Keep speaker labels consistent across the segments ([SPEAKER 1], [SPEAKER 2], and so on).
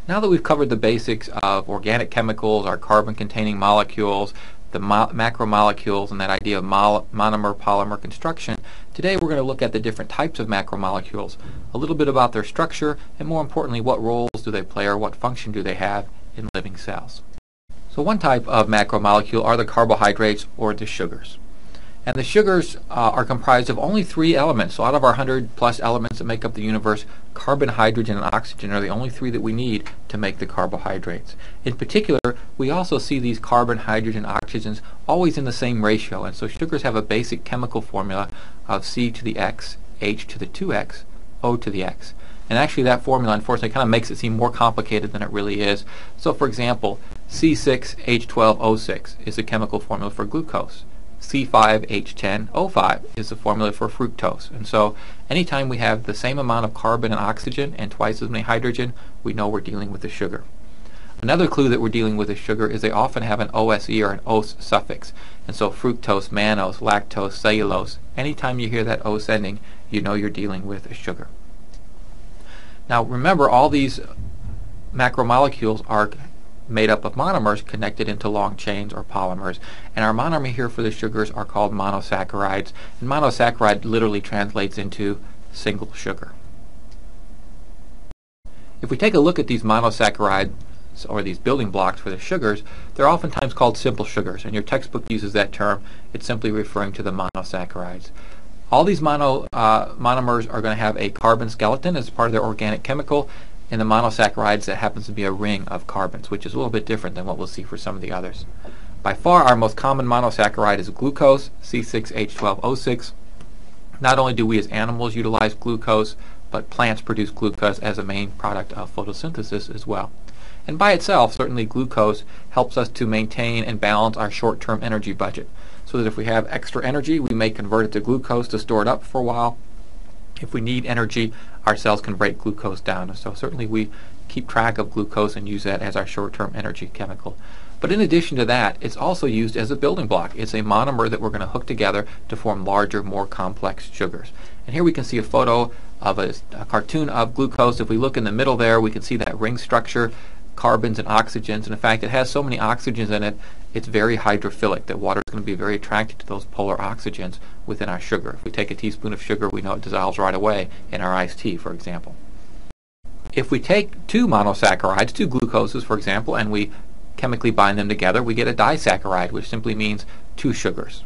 [SPEAKER 1] Now that we've covered the basics of organic chemicals, our carbon-containing molecules, the macromolecules, and that idea of monomer-polymer construction, today we're going to look at the different types of macromolecules, a little bit about their structure, and more importantly, what roles do they play or what function do they have in living cells. So one type of macromolecule are the carbohydrates or the sugars. And the sugars are comprised of only 3 elements. So out of our 100+ elements that make up the universe, carbon, hydrogen, and oxygen are the only 3 that we need to make the carbohydrates. In particular, we also see these carbon, hydrogen, oxygens always in the same ratio. And so sugars have a basic chemical formula of C to the X, H to the 2X, O to the X. And actually that formula, unfortunately, kind of makes it seem more complicated than it really is. So for example, C6H12O6 is the chemical formula for glucose. C5H10O5 is the formula for fructose. And so anytime we have the same amount of carbon and oxygen and twice as many hydrogen, we know we're dealing with a sugar. Another clue that we're dealing with a sugar is they often have an OSE or an ose suffix. And so fructose, mannose, lactose, cellulose, anytime you hear that ose ending, you know you're dealing with a sugar. Now remember, all these macromolecules are made up of monomers connected into long chains or polymers, and our monomer here for the sugars are called monosaccharides, and monosaccharide literally translates into single sugar. If we take a look at these monosaccharides, or these building blocks for the sugars, they're oftentimes called simple sugars, and your textbook uses that term. It's simply referring to the monosaccharides. All these monomers are going to have a carbon skeleton as part of their organic chemical. In the monosaccharides, that happens to be a ring of carbons, which is a little bit different than what we'll see for some of the others. By far, our most common monosaccharide is glucose, C6H12O6. Not only do we as animals utilize glucose, but plants produce glucose as a main product of photosynthesis as well. And by itself, certainly glucose helps us to maintain and balance our short-term energy budget, so that if we have extra energy, we may convert it to glucose to store it up for a while. If we need energy, our cells can break glucose down. So certainly we keep track of glucose and use that as our short-term energy chemical. But in addition to that, it's also used as a building block. It's a monomer that we're going to hook together to form larger, more complex sugars. And here we can see a photo of a cartoon of glucose. If we look in the middle there, we can see that ring structure, carbons and oxygens, and in fact it has so many oxygens in it, it's very hydrophilic. That water is going to be very attracted to those polar oxygens within our sugar. If we take a teaspoon of sugar, we know it dissolves right away in our iced tea, for example. If we take 2 monosaccharides, 2 glucoses for example, and we chemically bind them together, we get a disaccharide, which simply means 2 sugars.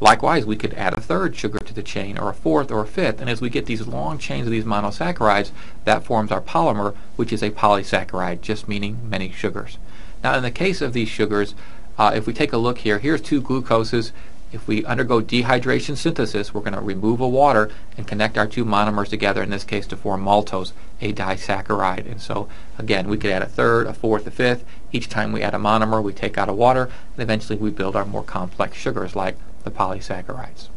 [SPEAKER 1] Likewise, we could add a 3rd sugar to the chain, or a 4th or a 5th, and as we get these long chains of these monosaccharides, that forms our polymer, which is a polysaccharide, just meaning many sugars. Now in the case of these sugars, if we take a look here, here's 2 glucoses. If we undergo dehydration synthesis, we're going to remove a water and connect our 2 monomers together, in this case to form maltose, a disaccharide. And so again, we could add a 3rd, a 4th, a 5th. Each time we add a monomer, we take out a water, and eventually we build our more complex sugars like the polysaccharides.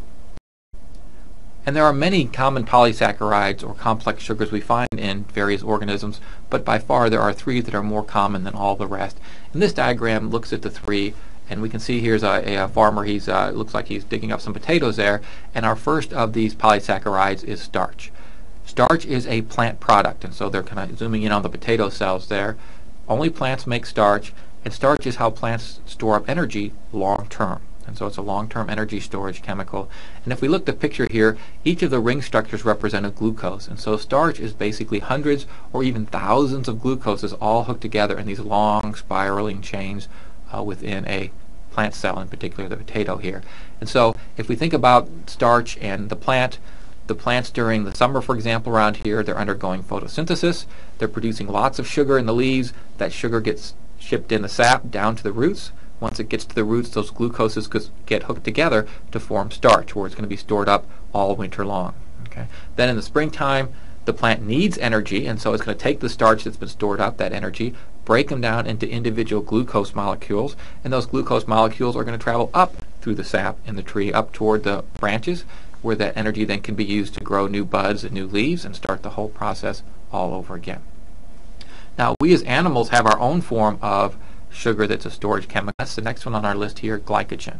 [SPEAKER 1] And there are many common polysaccharides or complex sugars we find in various organisms, but by far there are 3 that are more common than all the rest. And this diagram looks at the 3, and we can see here's a farmer. He's looks like he's digging up some potatoes there, and our first of these polysaccharides is starch. Starch is a plant product, and so they're kind of zooming in on the potato cells there. Only plants make starch, and starch is how plants store up energy long term. And so it's a long-term energy storage chemical. And if we look at the picture here, each of the ring structures represent a glucose. And so starch is basically hundreds or even thousands of glucoses all hooked together in these long spiraling chains within a plant cell, in particular the potato here. And so if we think about starch and the plants during the summer, for example, around here, they're undergoing photosynthesis. They're producing lots of sugar in the leaves. That sugar gets shipped in the sap down to the roots. Once it gets to the roots, those glucoses get hooked together to form starch, where it's going to be stored up all winter long. Okay? Then in the springtime, the plant needs energy, and so it's going to take the starch that's been stored up, that energy, break them down into individual glucose molecules, and those glucose molecules are going to travel up through the sap in the tree, up toward the branches, where that energy then can be used to grow new buds and new leaves and start the whole process all over again. Now, we as animals have our own form of sugar that's a storage chemical. That's the next one on our list here, glycogen.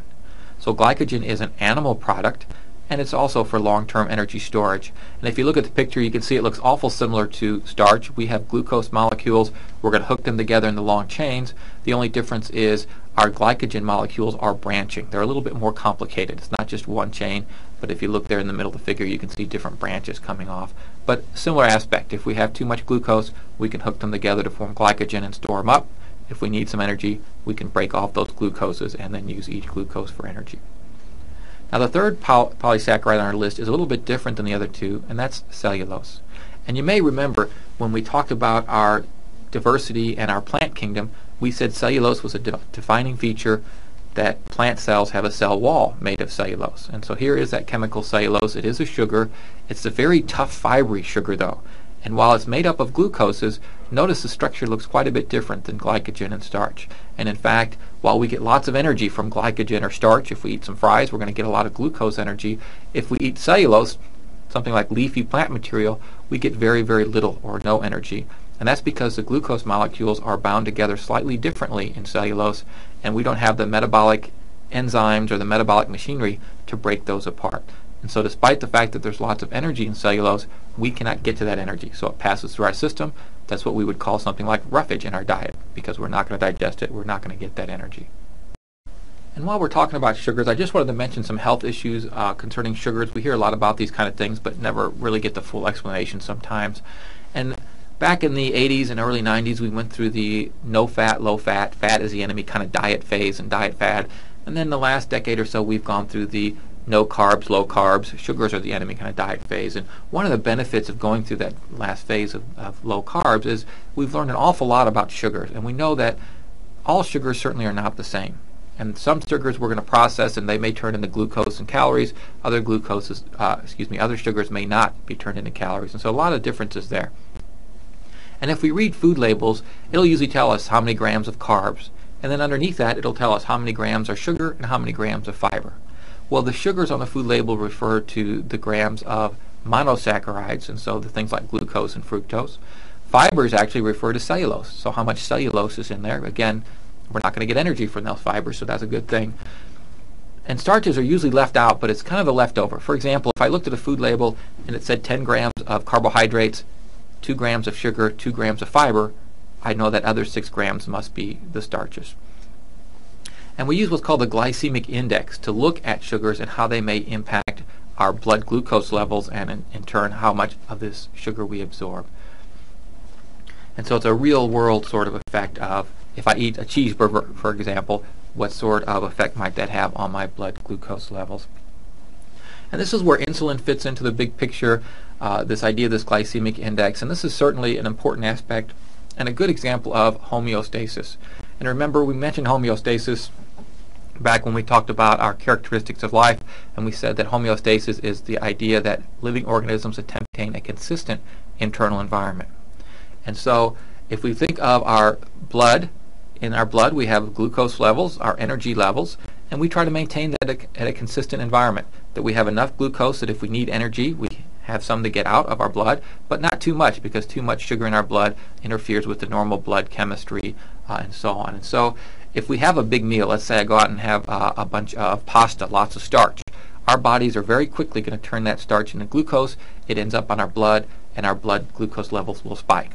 [SPEAKER 1] So glycogen is an animal product, and it's also for long-term energy storage. And if you look at the picture, you can see it looks awful similar to starch. We have glucose molecules. We're going to hook them together in the long chains. The only difference is our glycogen molecules are branching. They're a little bit more complicated. It's not just one chain, but if you look there in the middle of the figure, you can see different branches coming off. But similar aspect. If we have too much glucose, we can hook them together to form glycogen and store them up. If we need some energy, we can break off those glucoses and then use each glucose for energy. Now the third polysaccharide on our list is a little bit different than the other two, and that's cellulose. And you may remember when we talked about our diversity and our plant kingdom, we said cellulose was a defining feature, that plant cells have a cell wall made of cellulose. And so here is that chemical cellulose. It is a sugar. It's a very tough fibery sugar though. And while it's made up of glucoses, notice the structure looks quite a bit different than glycogen and starch. And in fact, while we get lots of energy from glycogen or starch, if we eat some fries, we're going to get a lot of glucose energy. If we eat cellulose, something like leafy plant material, we get very, very little or no energy. And that's because the glucose molecules are bound together slightly differently in cellulose, and we don't have the metabolic enzymes or the metabolic machinery to break those apart. And so despite the fact that there's lots of energy in cellulose, we cannot get to that energy. So it passes through our system. That's what we would call something like roughage in our diet, because we're not going to digest it, we're not going to get that energy. And while we're talking about sugars, I just wanted to mention some health issues concerning sugars. We hear a lot about these kind of things, but never really get the full explanation sometimes. And back in the 80s and early 90s, we went through the no-fat, low-fat, fat is the enemy kind of diet phase and diet fad. And then the last decade or so, we've gone through the no carbs, low carbs, sugars are the enemy kind of diet phase. And one of the benefits of going through that last phase of low carbs is we've learned an awful lot about sugars. And we know that all sugars certainly are not the same. And some sugars we're going to process and they may turn into glucose and calories. Other other sugars may not be turned into calories. And so a lot of differences there. And if we read food labels, it'll usually tell us how many grams of carbs. And then underneath that, it'll tell us how many grams are sugar and how many grams of fiber. Well, the sugars on the food label refer to the grams of monosaccharides, and so the things like glucose and fructose. Fibers actually refer to cellulose, so how much cellulose is in there. Again, we're not going to get energy from those fibers, so that's a good thing. And starches are usually left out, but it's kind of a leftover. For example, if I looked at a food label and it said 10 grams of carbohydrates, 2 grams of sugar, 2 grams of fiber, I know that other 6 grams must be the starches. And we use what's called the glycemic index to look at sugars and how they may impact our blood glucose levels and in turn how much of this sugar we absorb. And so it's a real world sort of effect of, if I eat a cheeseburger, for example, what sort of effect might that have on my blood glucose levels. And this is where insulin fits into the big picture, this idea of this glycemic index. And this is certainly an important aspect and a good example of homeostasis. And remember, we mentioned homeostasis back when we talked about our characteristics of life, and we said that homeostasis is the idea that living organisms attempt to maintain a consistent internal environment. And so if we think of our blood, in our blood we have glucose levels, our energy levels, and we try to maintain that at a consistent environment, that we have enough glucose that if we need energy, we have some to get out of our blood, but not too much, because too much sugar in our blood interferes with the normal blood chemistry and so on. And so if we have a big meal, let's say I go out and have a bunch of pasta, lots of starch, our bodies are very quickly going to turn that starch into glucose. It ends up on our blood, and our blood glucose levels will spike.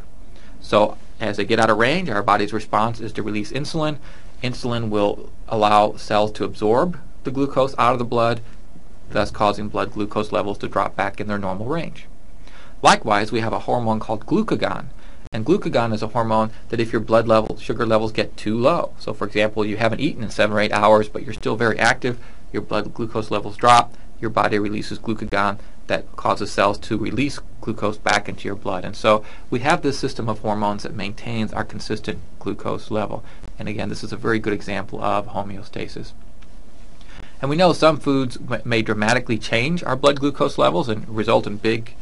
[SPEAKER 1] So as they get out of range, our body's response is to release insulin. Insulin will allow cells to absorb the glucose out of the blood, thus causing blood glucose levels to drop back in their normal range. Likewise, we have a hormone called glucagon. And glucagon is a hormone that if your blood level, sugar levels get too low, so for example, you haven't eaten in 7 or 8 hours, but you're still very active, your blood glucose levels drop, your body releases glucagon that causes cells to release glucose back into your blood. And so we have this system of hormones that maintains our consistent glucose level. And again, this is a very good example of homeostasis. And we know some foods may dramatically change our blood glucose levels and result in big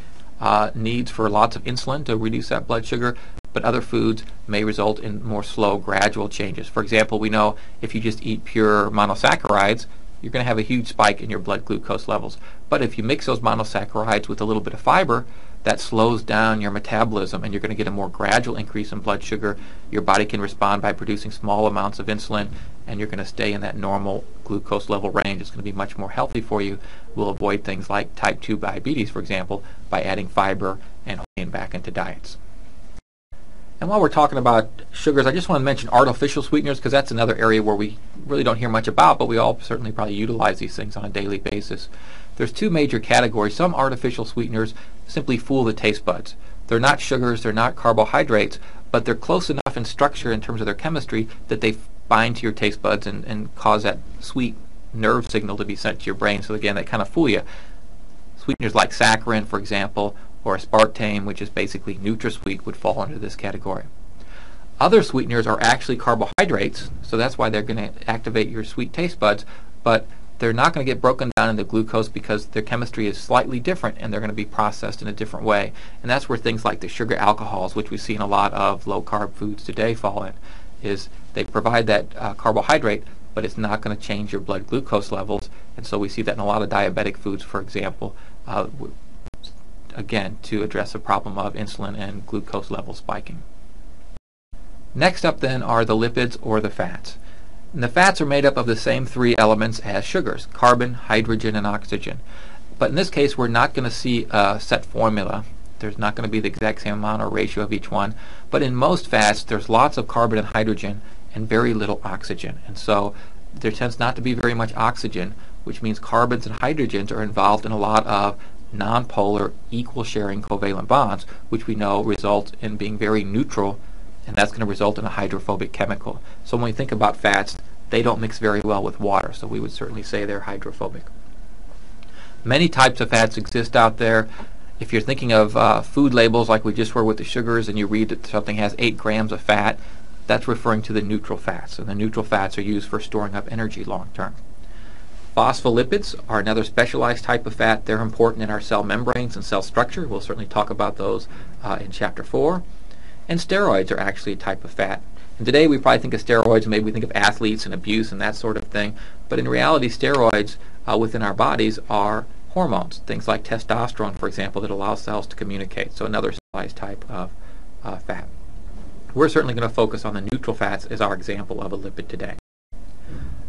[SPEAKER 1] needs for lots of insulin to reduce that blood sugar, but other foods may result in more slow, gradual changes. For example, we know if you just eat pure monosaccharides, you're going to have a huge spike in your blood glucose levels. But if you mix those monosaccharides with a little bit of fiber, that slows down your metabolism, and you're going to get a more gradual increase in blood sugar. Your body can respond by producing small amounts of insulin, and you're going to stay in that normal glucose level range. It's going to be much more healthy for you. We'll avoid things like type 2 diabetes, for example, by adding fiber and whey back into diets. And while we're talking about sugars, I just want to mention artificial sweeteners, because that's another area where we really don't hear much about, but we all certainly probably utilize these things on a daily basis. There's two major categories. Some artificial sweeteners simply fool the taste buds. They're not sugars, they're not carbohydrates, but they're close enough in structure in terms of their chemistry that they bind to your taste buds and cause that sweet nerve signal to be sent to your brain. So again, they kind of fool you. Sweeteners like saccharin, for example, or aspartame, which is basically NutraSweet, would fall under this category. Other sweeteners are actually carbohydrates, so that's why they're going to activate your sweet taste buds, but they're not going to get broken down into glucose because their chemistry is slightly different and they're going to be processed in a different way. And that's where things like the sugar alcohols, which we see in a lot of low-carb foods today, fall in, is they provide that carbohydrate, but it's not going to change your blood glucose levels. And so we see that in a lot of diabetic foods, for example, again, to address the problem of insulin and glucose level spiking. Next up then are the lipids or the fats. And the fats are made up of the same three elements as sugars: carbon, hydrogen, and oxygen. But in this case, we're not going to see a set formula. There's not going to be the exact same amount or ratio of each one. But in most fats, there's lots of carbon and hydrogen and very little oxygen. And so there tends not to be very much oxygen, which means carbons and hydrogens are involved in a lot of nonpolar equal sharing covalent bonds, which we know result in being very neutral, and that's going to result in a hydrophobic chemical. So when we think about fats, they don't mix very well with water, so we would certainly say they're hydrophobic. Many types of fats exist out there. If you're thinking of food labels like we just were with the sugars, and you read that something has 8 grams of fat, that's referring to the neutral fats, and the neutral fats are used for storing up energy long term. Phospholipids are another specialized type of fat. They're important in our cell membranes and cell structure. We'll certainly talk about those in Chapter 4. And steroids are actually a type of fat. And today we probably think of steroids, maybe we think of athletes and abuse and that sort of thing. But in reality, steroids within our bodies are hormones, things like testosterone, for example, that allow cells to communicate. So another specialized type of fat. We're certainly going to focus on the neutral fats as our example of a lipid today.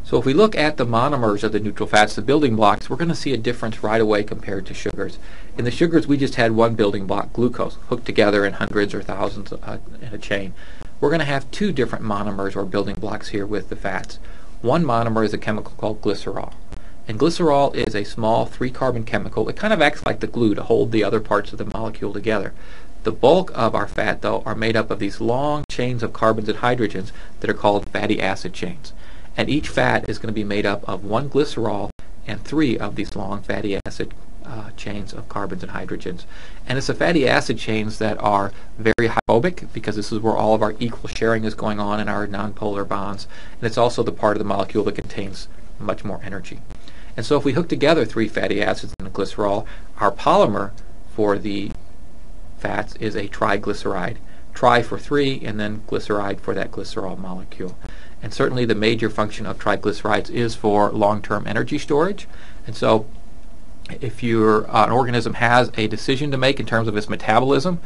[SPEAKER 1] So if we look at the monomers of the neutral fats, the building blocks, we're going to see a difference right away compared to sugars. In the sugars, we just had one building block, glucose, hooked together in hundreds or thousands in a chain. We're going to have 2 different monomers or building blocks here with the fats. One monomer is a chemical called glycerol. And glycerol is a small 3-carbon chemical. It kind of acts like the glue to hold the other parts of the molecule together. The bulk of our fat, though, are made up of these long chains of carbons and hydrogens that are called fatty acid chains. And each fat is going to be made up of 1 glycerol and 3 of these long fatty acid chains of carbons and hydrogens. And it's the fatty acid chains that are very hydrophobic, because this is where all of our equal sharing is going on in our nonpolar bonds. And it's also the part of the molecule that contains much more energy. And so if we hook together 3 fatty acids and a glycerol, our polymer for the fats is a triglyceride. Tri for 3, and then glyceride for that glycerol molecule. And certainly the major function of triglycerides is for long-term energy storage. And so if an organism has a decision to make in terms of its metabolism,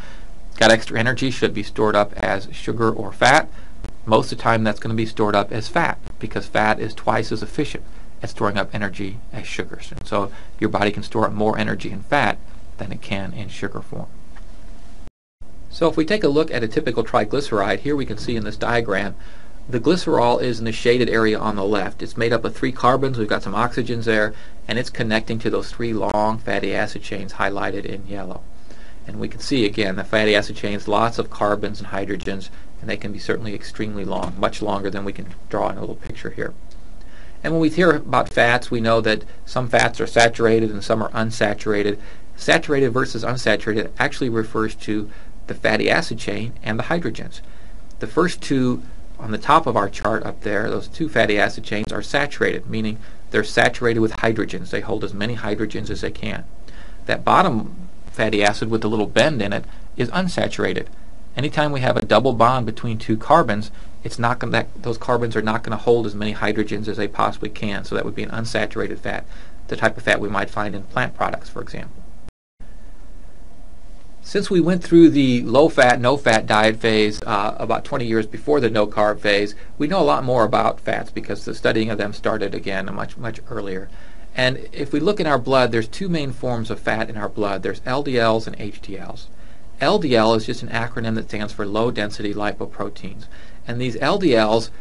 [SPEAKER 1] got extra energy, should be stored up as sugar or fat, most of the time that's going to be stored up as fat, because fat is twice as efficient at storing up energy as sugars. And so your body can store up more energy in fat than it can in sugar form. So if we take a look at a typical triglyceride, here we can see in this diagram, the glycerol is in the shaded area on the left. It's made up of 3 carbons, we've got some oxygens there, and it's connecting to those 3 long fatty acid chains highlighted in yellow. And we can see again the fatty acid chains, lots of carbons and hydrogens, and they can be certainly extremely long, much longer than we can draw in a little picture here. And when we hear about fats, we know that some fats are saturated and some are unsaturated. Saturated versus unsaturated actually refers to the fatty acid chain and the hydrogens. The first 2 on the top of our chart up there, those 2 fatty acid chains are saturated, meaning they're saturated with hydrogens. They hold as many hydrogens as they can. That bottom fatty acid with the little bend in it is unsaturated. Anytime we have a double bond between 2 carbons, those carbons are not going to hold as many hydrogens as they possibly can. So that would be an unsaturated fat, the type of fat we might find in plant products, for example. Since we went through the low-fat, no-fat diet phase about 20 years before the no-carb phase, we know a lot more about fats because the studying of them started again much earlier. And if we look in our blood, there's two main forms of fat in our blood. There's LDLs and HDLs. LDL is just an acronym that stands for low-density lipoproteins. And these LDLs,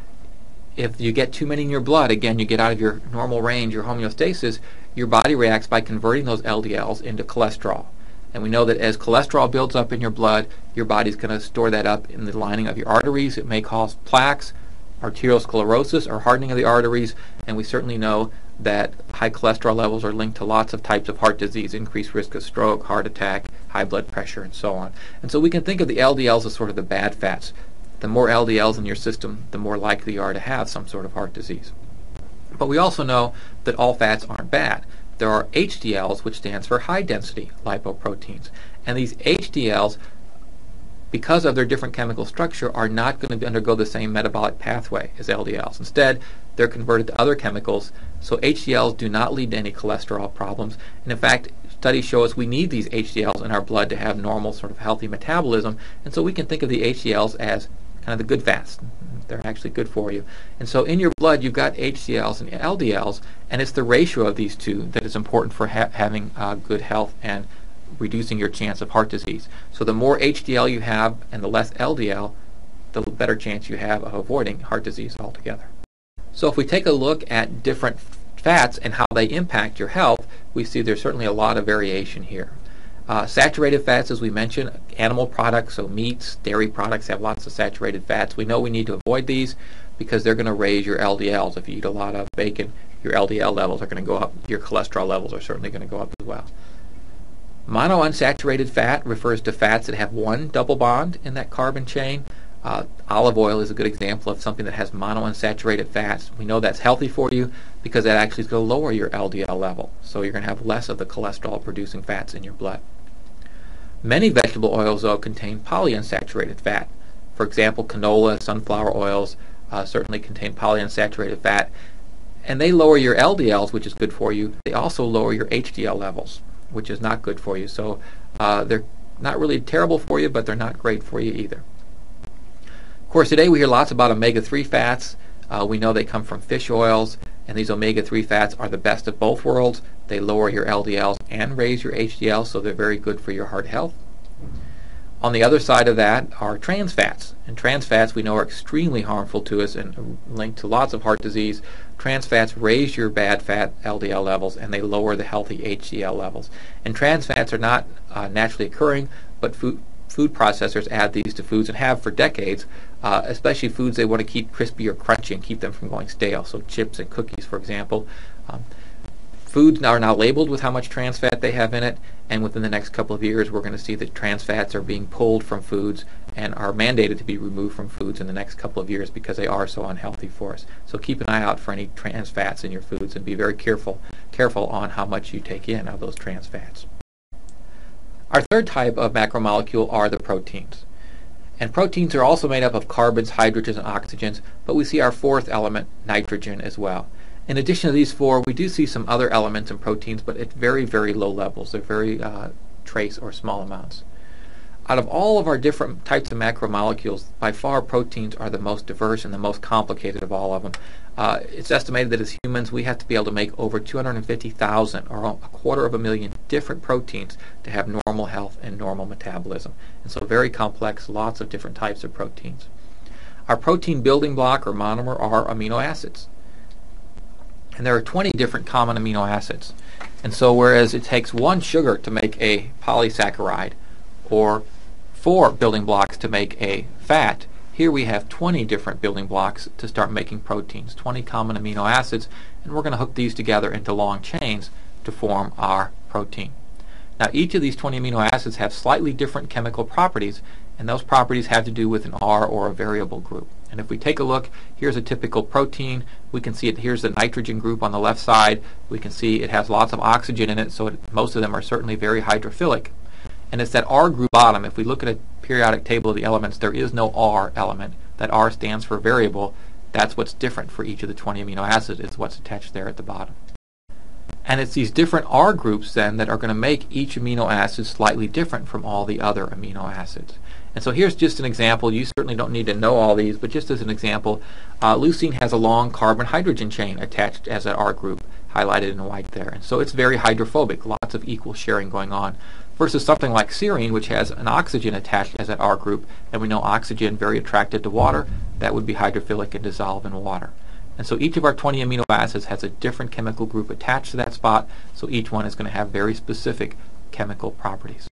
[SPEAKER 1] if you get too many in your blood, again, you get out of your normal range, your homeostasis, your body reacts by converting those LDLs into cholesterol. And we know that as cholesterol builds up in your blood, your body's going to store that up in the lining of your arteries. It may cause plaques, arteriosclerosis, or hardening of the arteries. And we certainly know that high cholesterol levels are linked to lots of types of heart disease, increased risk of stroke, heart attack, high blood pressure, and so on. And so we can think of the LDLs as sort of the bad fats. The more LDLs in your system, the more likely you are to have some sort of heart disease. But we also know that all fats aren't bad. There are HDLs, which stands for high-density lipoproteins. And these HDLs, because of their different chemical structure, are not going to undergo the same metabolic pathway as LDLs. Instead, they're converted to other chemicals, so HDLs do not lead to any cholesterol problems. And in fact, studies show us we need these HDLs in our blood to have normal sort of healthy metabolism, and so we can think of the HDLs as kind of the good fats. They're actually good for you. And so in your blood you've got HDLs and LDLs, and it's the ratio of these two that is important for having good health and reducing your chance of heart disease. So the more HDL you have and the less LDL, the better chance you have of avoiding heart disease altogether. So if we take a look at different fats and how they impact your health, we see there's certainly a lot of variation here. Saturated fats, as we mentioned, animal products, so meats, dairy products have lots of saturated fats. We know we need to avoid these because they're going to raise your LDLs. If you eat a lot of bacon, your LDL levels are going to go up. Your cholesterol levels are certainly going to go up as well. Monounsaturated fat refers to fats that have one double bond in that carbon chain. Olive oil is a good example of something that has monounsaturated fats. We know that's healthy for you because that actually is going to lower your LDL level. So you're going to have less of the cholesterol-producing fats in your blood. Many vegetable oils, though, contain polyunsaturated fat. For example, canola, sunflower oils certainly contain polyunsaturated fat. And they lower your LDLs, which is good for you. They also lower your HDL levels, which is not good for you. So they're not really terrible for you, but they're not great for you either. Of course, today we hear lots about omega-3 fats. We know they come from fish oils, and these omega-3 fats are the best of both worlds. They lower your LDLs and raise your HDL, so they're very good for your heart health. On the other side of that are trans fats, and trans fats we know are extremely harmful to us and linked to lots of heart disease. Trans fats raise your bad fat LDL levels, and they lower the healthy HDL levels. And trans fats are not naturally occurring, but food processors add these to foods and have for decades, especially foods they want to keep crispy or crunchy and keep them from going stale. So chips and cookies, for example. Foods are now labeled with how much trans fat they have in it, and within the next couple of years we're going to see that trans fats are being pulled from foods and are mandated to be removed from foods in the next couple of years because they are so unhealthy for us. So keep an eye out for any trans fats in your foods and be very careful on how much you take in of those trans fats. Our third type of macromolecule are the proteins. And proteins are also made up of carbons, hydrogens, and oxygens, but we see our fourth element, nitrogen, as well. In addition to these four, we do see some other elements in proteins, but at very, very low levels. They're very trace or small amounts. Out of all of our different types of macromolecules, by far proteins are the most diverse and the most complicated of all of them. It's estimated that as humans we have to be able to make over 250,000 or 250,000 different proteins to have normal health and normal metabolism. And so very complex, lots of different types of proteins. Our protein building block or monomer are amino acids. And there are 20 different common amino acids. And so whereas it takes one sugar to make a polysaccharide or 4 building blocks to make a fat, here we have 20 different building blocks to start making proteins, 20 common amino acids, and we're going to hook these together into long chains to form our protein. Now each of these 20 amino acids have slightly different chemical properties, and those properties have to do with an R or a variable group. And if we take a look, here's a typical protein. We can see it. Here's the nitrogen group on the left side. We can see it has lots of oxygen in it, so most of them are certainly very hydrophilic. And it's that R group bottom. If we look at a periodic table of the elements, there is no R element. That R stands for variable. That's what's different for each of the 20 amino acids. It's what's attached there at the bottom. And it's these different R groups then that are going to make each amino acid slightly different from all the other amino acids. And so here's just an example. You certainly don't need to know all these, but just as an example, leucine has a long carbon-hydrogen chain attached as an R group, highlighted in white there. And so it's very hydrophobic, lots of equal sharing going on, versus something like serine, which has an oxygen attached as an R group, and we know oxygen very attracted to water. That would be hydrophilic and dissolve in water. And so each of our 20 amino acids has a different chemical group attached to that spot, so each one is going to have very specific chemical properties.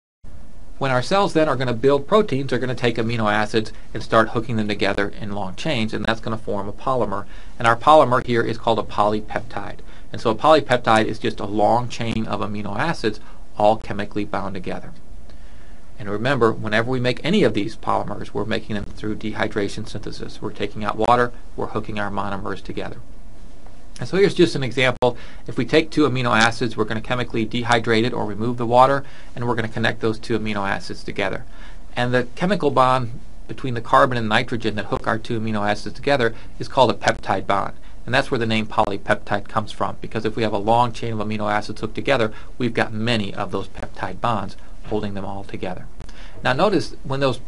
[SPEAKER 1] When our cells then are going to build proteins, they're going to take amino acids and start hooking them together in long chains, and that's going to form a polymer. And our polymer here is called a polypeptide. And so a polypeptide is just a long chain of amino acids all chemically bound together. And remember, whenever we make any of these polymers, we're making them through dehydration synthesis. We're taking out water, we're hooking our monomers together. And so here's just an example. If we take two amino acids, we're going to chemically dehydrate it or remove the water, and we're going to connect those two amino acids together. And the chemical bond between the carbon and nitrogen that hook our two amino acids together is called a peptide bond. And that's where the name polypeptide comes from, because if we have a long chain of amino acids hooked together, we've got many of those peptide bonds holding them all together. Now notice when those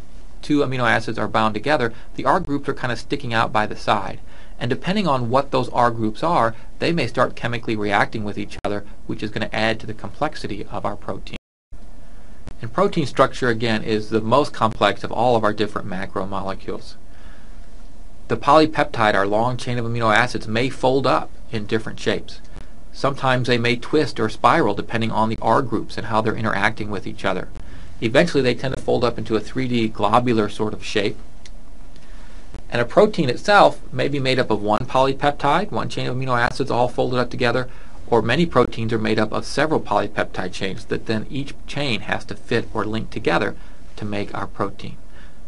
[SPEAKER 1] two amino acids are bound together, the R groups are kind of sticking out by the side. And depending on what those R groups are, they may start chemically reacting with each other, which is going to add to the complexity of our protein. And protein structure, again, is the most complex of all of our different macromolecules. The polypeptide, our long chain of amino acids, may fold up in different shapes. Sometimes they may twist or spiral depending on the R groups and how they're interacting with each other. Eventually they tend to fold up into a 3D globular sort of shape. And a protein itself may be made up of one polypeptide, one chain of amino acids all folded up together, or many proteins are made up of several polypeptide chains that then each chain has to fit or link together to make our protein.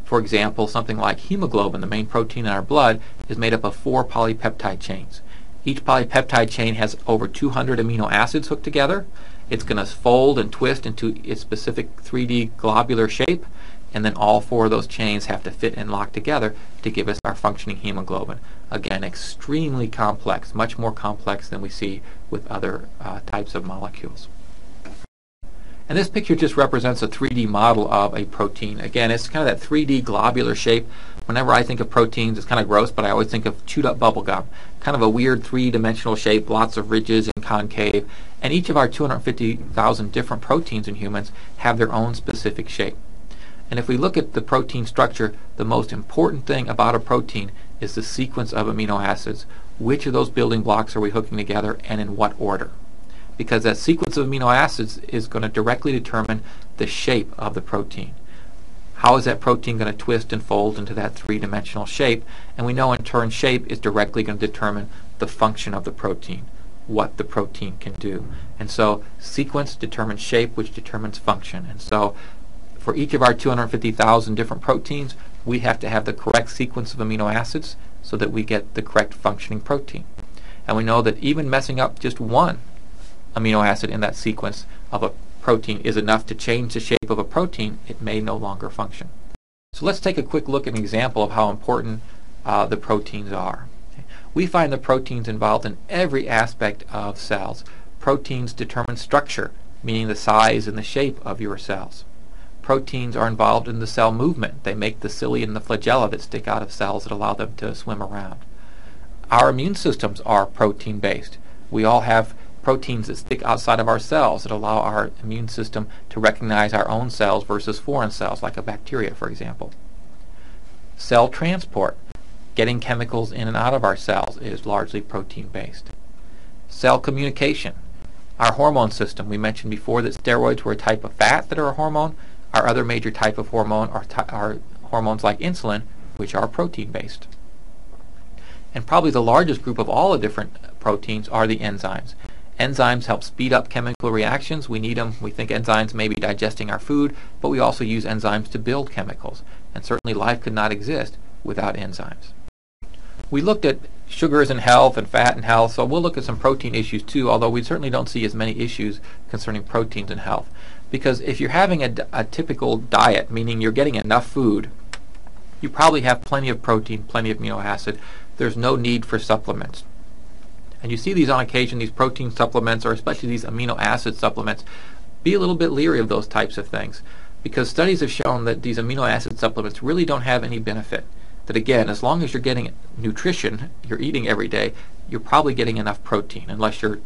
[SPEAKER 1] For example, something like hemoglobin, the main protein in our blood, is made up of 4 polypeptide chains. Each polypeptide chain has over 200 amino acids hooked together. It's going to fold and twist into its specific 3D globular shape, and then all 4 of those chains have to fit and lock together to give us our functioning hemoglobin. Again, extremely complex, much more complex than we see with other types of molecules. And this picture just represents a 3D model of a protein. Again, it's kind of that 3D globular shape. Whenever I think of proteins, it's kind of gross, but I always think of chewed up bubble gum. Kind of a weird 3-dimensional shape, lots of ridges and concave. And each of our 250,000 different proteins in humans have their own specific shape. And if we look at the protein structure, the most important thing about a protein is the sequence of amino acids. Which of those building blocks are we hooking together and in what order? Because that sequence of amino acids is going to directly determine the shape of the protein. How is that protein going to twist and fold into that 3-dimensional shape? And we know in turn shape is directly going to determine the function of the protein, what the protein can do. And so sequence determines shape, which determines function. And so for each of our 250,000 different proteins, we have to have the correct sequence of amino acids so that we get the correct functioning protein. And we know that even messing up just one amino acid in that sequence of a protein is enough to change the shape of a protein. It may no longer function. So let's take a quick look at an example of how important the proteins are. Okay. We find the proteins involved in every aspect of cells. Proteins determine structure, meaning the size and the shape of your cells. Proteins are involved in the cell movement. They make the cilia and the flagella that stick out of cells that allow them to swim around. Our immune systems are protein-based. We all have proteins that stick outside of our cells that allow our immune system to recognize our own cells versus foreign cells, like a bacteria, for example. Cell transport, getting chemicals in and out of our cells, is largely protein-based. Cell communication, our hormone system. We mentioned before that steroids were a type of fat that are a hormone. Our other major type of hormone are hormones like insulin, which are protein-based. And probably the largest group of all the different proteins are the enzymes. Enzymes help speed up chemical reactions. We need them. We think enzymes may be digesting our food, but we also use enzymes to build chemicals. And certainly life could not exist without enzymes. We looked at sugars and health and fat and health, so we'll look at some protein issues too, although we certainly don't see as many issues concerning proteins and health. Because if you're having a typical diet, meaning you're getting enough food, you probably have plenty of protein, plenty of amino acid. There's no need for supplements. and you see these on occasion, these protein supplements, or especially these amino acid supplements, be a little bit leery of those types of things, because studies have shown that these amino acid supplements really don't have any benefit. That again, as long as you're getting nutrition, you're eating every day, you're probably getting enough protein, unless you're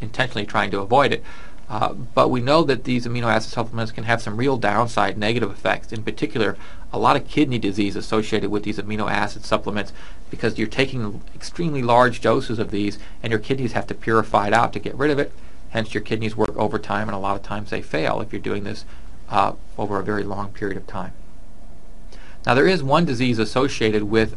[SPEAKER 1] intentionally trying to avoid it. But we know that these amino acid supplements can have some real downside negative effects. In particular, a lot of kidney disease associated with these amino acid supplements, because you're taking extremely large doses of these and your kidneys have to purify it out to get rid of it. Hence your kidneys work overtime, and a lot of times they fail if you're doing this over a very long period of time. Now there is one disease associated with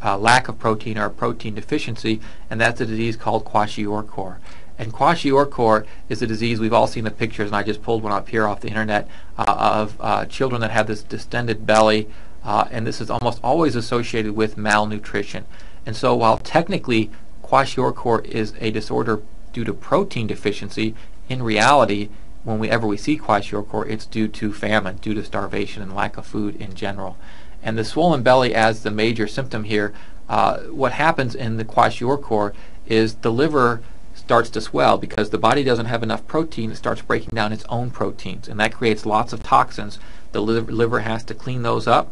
[SPEAKER 1] lack of protein or protein deficiency, and that's a disease called kwashiorkor. And kwashiorkor is a disease, we've all seen the pictures, and I just pulled one up here off the internet, of children that have this distended belly, and this is almost always associated with malnutrition. And so while technically kwashiorkor is a disorder due to protein deficiency, in reality, whenever we see kwashiorkor, it's due to famine, due to starvation and lack of food in general. And the swollen belly as the major symptom here, what happens in the kwashiorkor is the liver starts to swell because the body doesn't have enough protein. It starts breaking down its own proteins, and that creates lots of toxins. The liver has to clean those up,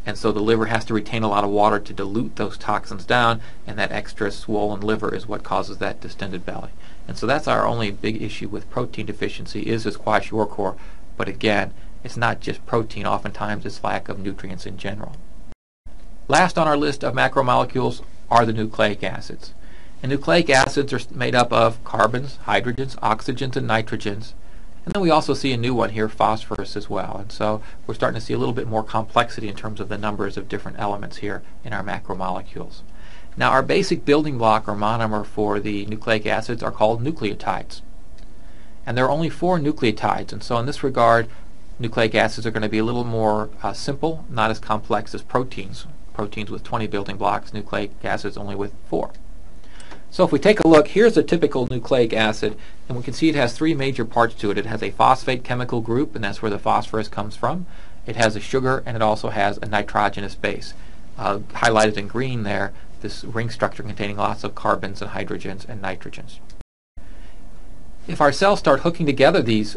[SPEAKER 1] and so the liver has to retain a lot of water to dilute those toxins down, and that extra swollen liver is what causes that distended belly. And so that's our only big issue with protein deficiency, is this kwashiorkor. But again, it's not just protein. Oftentimes it's lack of nutrients in general. Last on our list of macromolecules are the nucleic acids. And nucleic acids are made up of carbons, hydrogens, oxygens, and nitrogens. And then we also see a new one here, phosphorus as well. And so we're starting to see a little bit more complexity in terms of the numbers of different elements here in our macromolecules. Now our basic building block or monomer for the nucleic acids are called nucleotides. And there are only 4 nucleotides, and so in this regard nucleic acids are going to be a little more simple, not as complex as proteins. Proteins with 20 building blocks, nucleic acids only with 4. So if we take a look, here's a typical nucleic acid, and we can see it has 3 major parts to it. It has a phosphate chemical group, and that's where the phosphorus comes from. It has a sugar, and it also has a nitrogenous base. Highlighted in green there, this ring structure containing lots of carbons and hydrogens and nitrogens. If our cells start hooking together these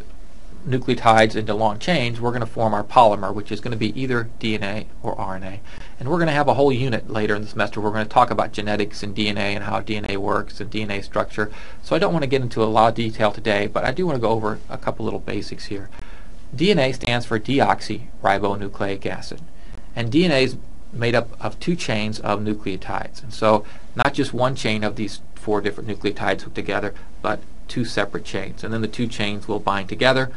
[SPEAKER 1] nucleotides into long chains, we're going to form our polymer, which is going to be either DNA or RNA. And we're going to have a whole unit later in the semester. We're going to talk about genetics and DNA and how DNA works and DNA structure. So I don't want to get into a lot of detail today, but I do want to go over a couple little basics here. DNA stands for deoxyribonucleic acid. And DNA is made up of 2 chains of nucleotides. And so not just one chain of these 4 different nucleotides hooked together, but 2 separate chains. And then the 2 chains will bind together.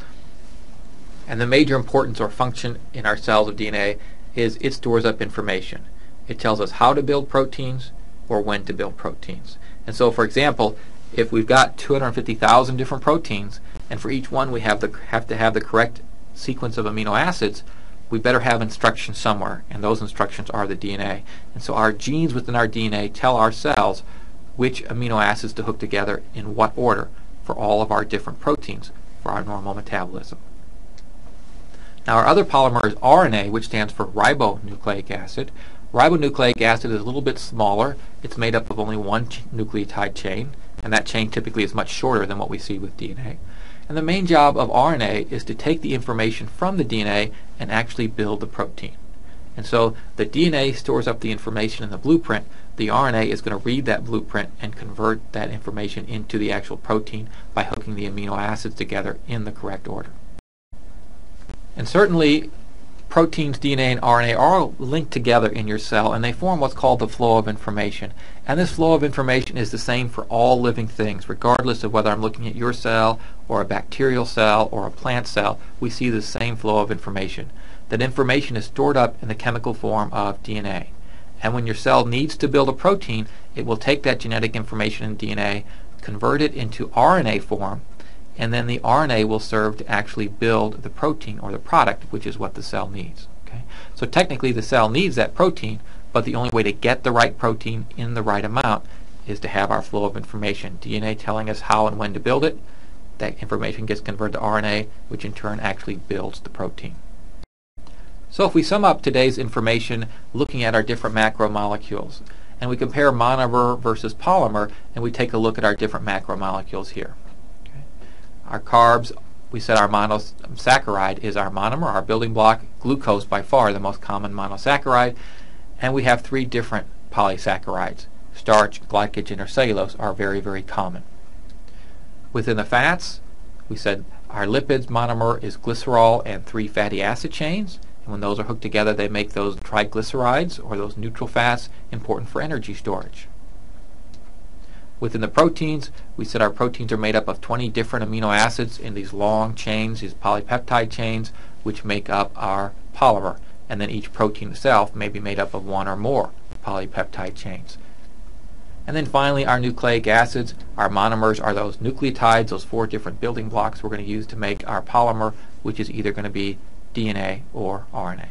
[SPEAKER 1] And the major importance or function in our cells of DNA is it stores up information. It tells us how to build proteins or when to build proteins. And so, for example, if we've got 250,000 different proteins, and for each one we have to have the correct sequence of amino acids, we better have instructions somewhere, and those instructions are the DNA. And so our genes within our DNA tell our cells which amino acids to hook together in what order for all of our different proteins for our normal metabolism. Now our other polymer is RNA, which stands for ribonucleic acid. Ribonucleic acid is a little bit smaller. It's made up of only 1 nucleotide chain, and that chain typically is much shorter than what we see with DNA. And the main job of RNA is to take the information from the DNA and actually build the protein. And so the DNA stores up the information in the blueprint. The RNA is going to read that blueprint and convert that information into the actual protein by hooking the amino acids together in the correct order. And certainly proteins, DNA, and RNA are all linked together in your cell, and they form what's called the flow of information. And this flow of information is the same for all living things, regardless of whether I'm looking at your cell or a bacterial cell or a plant cell. We see the same flow of information. That information is stored up in the chemical form of DNA. And when your cell needs to build a protein, it will take that genetic information in DNA, convert it into RNA form, and then the RNA will serve to actually build the protein or the product, which is what the cell needs. Okay? So technically the cell needs that protein, but the only way to get the right protein in the right amount is to have our flow of information. DNA telling us how and when to build it. That information gets converted to RNA, which in turn actually builds the protein. So if we sum up today's information looking at our different macromolecules, and we compare monomer versus polymer, and we take a look at our different macromolecules here. Okay. Our carbs, we said our monosaccharide is our monomer, our building block. Glucose, by far the most common monosaccharide, and we have 3 different polysaccharides. Starch, glycogen, or cellulose are very, very common. Within the fats, we said our lipids monomer is glycerol and 3 fatty acid chains. And when those are hooked together, they make those triglycerides, or those neutral fats, important for energy storage. Within the proteins, we said our proteins are made up of 20 different amino acids in these long chains, these polypeptide chains, which make up our polymer. And then each protein itself may be made up of 1 or more polypeptide chains. And then finally, our nucleic acids, our monomers, are those nucleotides, those 4 different building blocks we're going to use to make our polymer, which is either going to be DNA or RNA.